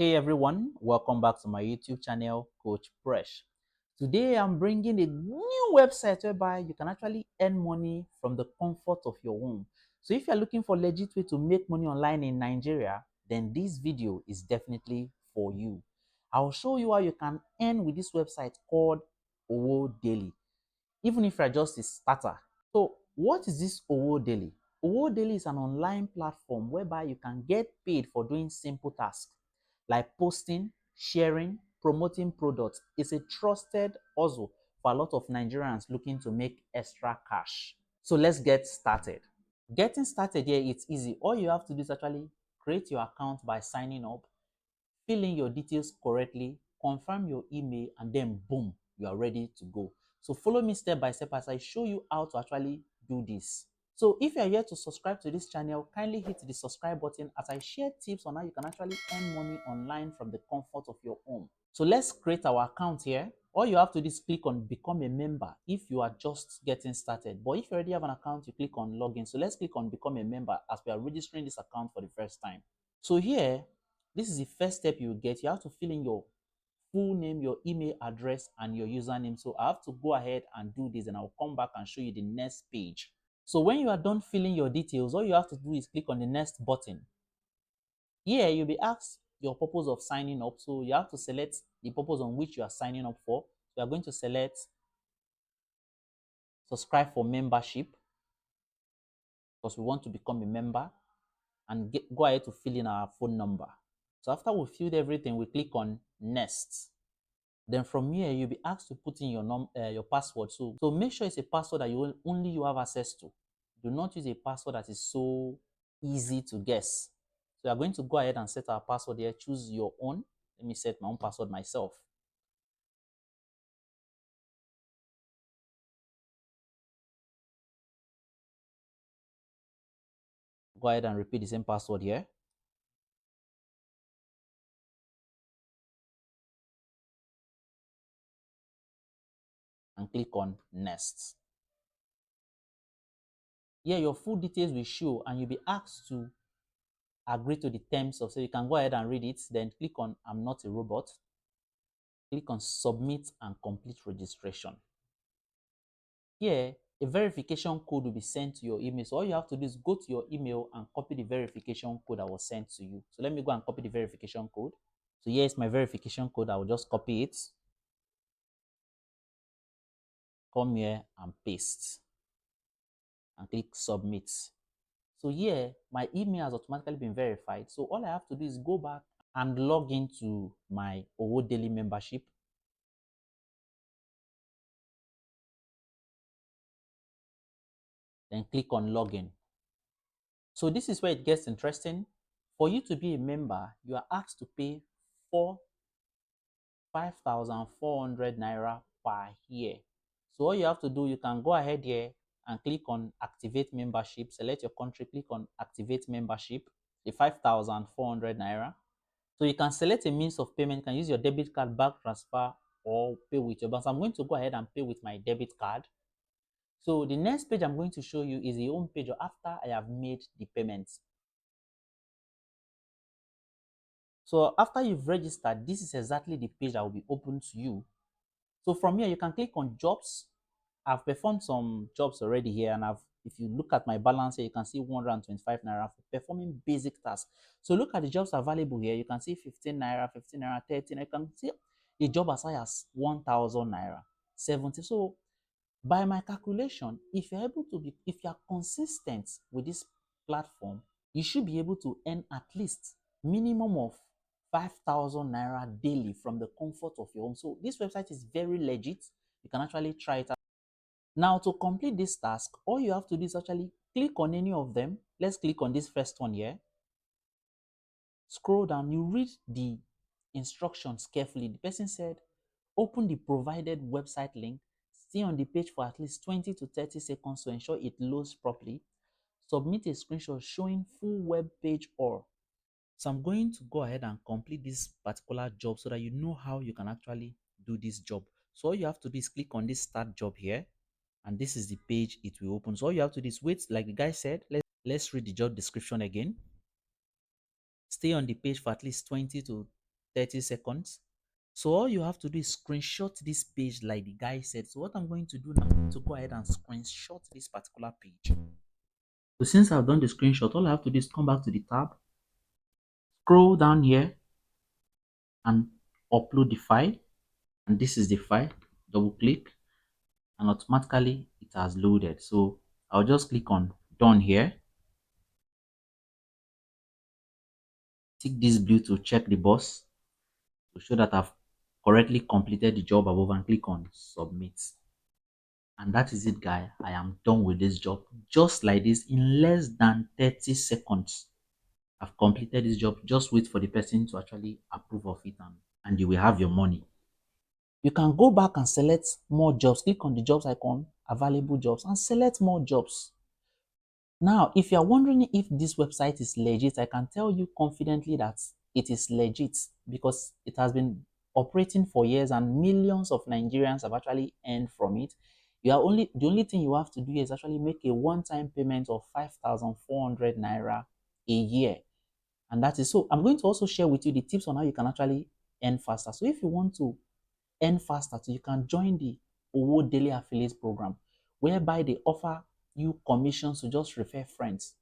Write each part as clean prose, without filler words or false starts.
Hey everyone, welcome back to my YouTube channel, Coach Fresh. Today I'm bringing a new website whereby you can actually earn money from the comfort of your home. So if you're looking for legit way to make money online in Nigeria, then this video is definitely for you. I'll show you how you can earn with this website called Owodaily, even if you're just a starter. So what is this Owodaily? Owodaily is an online platform whereby you can get paid for doing simple tasks like posting, sharing, promoting products. It's a trusted hustle for a lot of Nigerians looking to make extra cash. So let's get started. Getting started here, it's easy. All you have to do is actually create your account by signing up, fill in your details correctly, confirm your email, and then boom, you are ready to go. So follow me step by step as I show you how to actually do this. So if you are here to subscribe to this channel, kindly hit the subscribe button as I share tips on how you can actually earn money online from the comfort of your home. So let's create our account here. All you have to do is click on become a member if you are just getting started. But if you already have an account, you click on login. So let's click on become a member as we are registering this account for the first time. So here, this is the first step you get. You have to fill in your full name, your email address, and your username. So I have to go ahead and do this, and I'll come back and show you the next page. So when you are done filling your details, all you have to do is click on the next button. Here, you'll be asked your purpose of signing up. So you have to select the purpose on which you are signing up for. So you are going to select subscribe for membership because we want to become a member, and go ahead to fill in our phone number. So after we filled everything, we click on next. Then from here, you'll be asked to put in your password. So make sure it's a password that only you have access to. Do not use a password that is so easy to guess. So you're going to go ahead and set our password here. Choose your own. Let me set my own password myself. Go ahead and repeat the same password here. And click on next. Here, your full details will show, and you'll be asked to agree to the terms of, so you can go ahead and read it. Then click on I'm not a robot. Click on submit and complete registration. Here, a verification code will be sent to your email. So all you have to do is go to your email and copy the verification code that was sent to you. So let me go and copy the verification code. So here is my verification code. I will just copy it. Come here and paste. And click submit. So here, my email has automatically been verified. So all I have to do is go back and log into my Owodaily membership. Then click on login. So this is where it gets interesting. For you to be a member, you are asked to pay 5,400 naira per year. So all you have to do, you can go ahead here and click on activate membership, select your country, click on activate membership, the 5,400 naira. So you can select a means of payment. You can use your debit card, bank transfer, or pay with your bank. So I'm going to go ahead and pay with my debit card. So the next page I'm going to show you is the home page after I have made the payments. So after you've registered, this is exactly the page that will be open to you. So from here, you can click on jobs. I've performed some jobs already here, and if you look at my balance here, you can see 125 naira for performing basic tasks. So look at the jobs available here. You can see 15 naira, 15 naira, 13. You can see a job as high as 1,000 naira, 70. So by my calculation, if you are consistent with this platform, you should be able to earn at least minimum of 5,000 naira daily from the comfort of your home. So this website is very legit. You can actually try it out. Now to complete this task, all you have to do is actually click on any of them. Let's click on this first one here. Scroll down, you read the instructions carefully. The person said, open the provided website link, stay on the page for at least 20 to 30 seconds to ensure it loads properly. Submit a screenshot showing full web page or. So I'm going to go ahead and complete this particular job so that you know how you can actually do this job. So all you have to do is click on this start job here, and this is the page it will open. So all you have to do is wait, like the guy said. Let's read the job description again. Stay on the page for at least 20 to 30 seconds. So all you have to do is screenshot this page like the guy said. So what I'm going to do now is to go ahead and screenshot this particular page. So since I've done the screenshot, all I have to do is come back to the tab, scroll down here and upload the file. And this is the file. Double click and automatically it has loaded. So I'll just click on done here. Tick this blue to check the box to show that I've correctly completed the job above and click on submit. And that is it, guy. I am done with this job just like this in less than 30 seconds. I've completed this job. Just wait for the person to actually approve of it and you will have your money. You can go back and select more jobs. Click on the jobs icon, available jobs, and select more jobs. Now, if you're wondering if this website is legit, I can tell you confidently that it is legit because it has been operating for years and millions of Nigerians have actually earned from it. The only thing you have to do is actually make a one-time payment of 5,400 naira a year. And that is so. I'm going to also share with you the tips on how you can actually earn faster. So if you want to earn faster, so you can join the Owodaily affiliate program, whereby they offer you commissions to just refer friends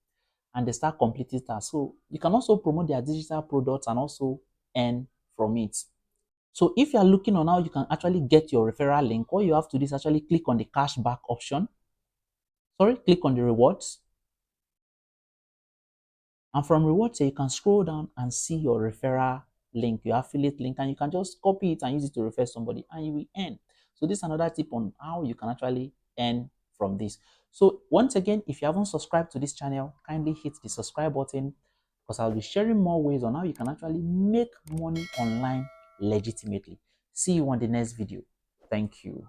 and they start completing tasks. So you can also promote their digital products and also earn from it. So if you are looking on how you can actually get your referral link, all you have to do is actually click on the cashback option. Sorry, click on the rewards. And from rewards here, you can scroll down and see your referral link, your affiliate link, and you can just copy it and use it to refer somebody and you will earn. So this is another tip on how you can actually earn from this. So once again, if you haven't subscribed to this channel, kindly hit the subscribe button because I'll be sharing more ways on how you can actually make money online legitimately. See you on the next video. Thank you.